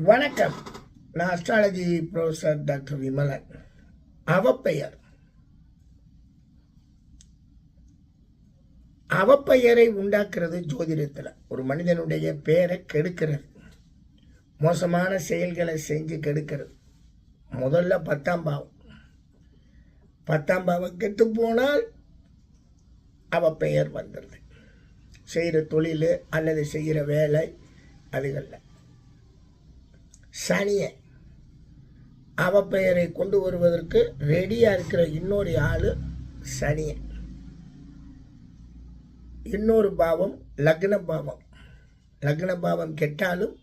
வணக்கம். நான் astrology professor doctor Vimalan. அவப்பெயரை உண்டாக்குறது ஜோதிடத்தில் ஒரு மனிதனுடைய பெயரை கெடுக்கிறது, மோசமான செயல்களை செஞ்சு கெடுக்கிறது. முதல்ல 10ஆம் பாவம். 10ஆம் பாவம் கெட்டு போனால் அவப்பெயர் வந்துடுது. செய்கிற தொழில் அல்லது செய்கிற வேலை அதுகளில் சனியை அவப்பெயரை கொண்டு வருவதற்கு ரெடியாக இருக்கிற இன்னொரு ஆள் சனியை. இன்னொரு பாவம் லக்ன பாவம். லக்ன பாவம் கெட்டாலும்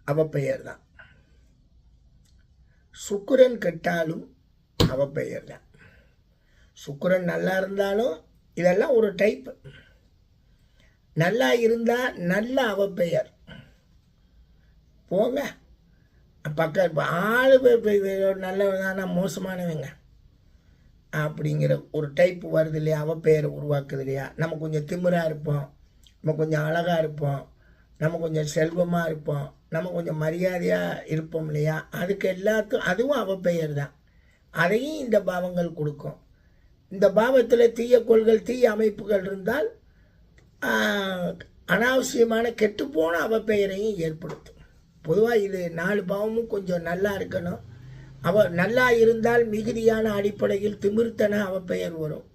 அவப்பெயர் தான். சுக்கிரன் கெட்டாலும் அவப்பெயர் தான். சுக்கிரன் நல்லா இருந்தாலும் இதெல்லாம் ஒரு டைப். நல்லா இருந்தால் நல்ல அவப்பெயர் போங்க. பக்கம் ஆளு நல்லவங்க மோசமானவங்க அப்படிங்கிற ஒரு டைப் வருது இல்லையா, அவப்பெயரை உருவாக்குது இல்லையா. நம்ம கொஞ்சம் திமிராக இருப்போம், நம்ம கொஞ்சம் அழகாக இருப்போம், நம்ம கொஞ்சம் செல்வமாக இருப்போம், நம்ம கொஞ்சம் மரியாதையாக இருப்போம் இல்லையா. அதுக்கு எல்லாத்துக்கும் அதுவும் அவப்பெயர் தான். அதையும் இந்த பாவங்கள் கொடுக்கும். இந்த பாவத்தில் தீய கோள்கள் தீய அமைப்புகள் இருந்தால் அனாவசியமான கெட்டுப்போன அவப்பெயரையும் ஏற்படுத்தும். பொதுவாக இது 4 பாவமும் கொஞ்சம் நல்லா இருக்கணும். நல்லா இருந்தால் மிகுதியான அடிப்படையில் திமிர்த்தன அவப்பெயர் வரும்.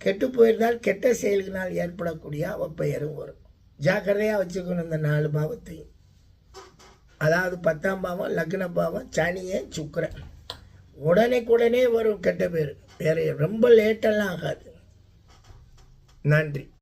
கெட்டு போயிருந்தால் கெட்ட செயல்களால் ஏற்படக்கூடிய அவப்பெயரும் வரும். ஜாக்கிரதையாக வச்சுக்கணும் இந்த 4 பாவத்தையும். அதாவது 10ஆம் பாவம் லக்ன பாவம் சனியை சுக்கிரன். உடனே வரும் கெட்ட பேர். வேற ரொம்ப லேட்டெல்லாம் ஆகாது. நன்றி.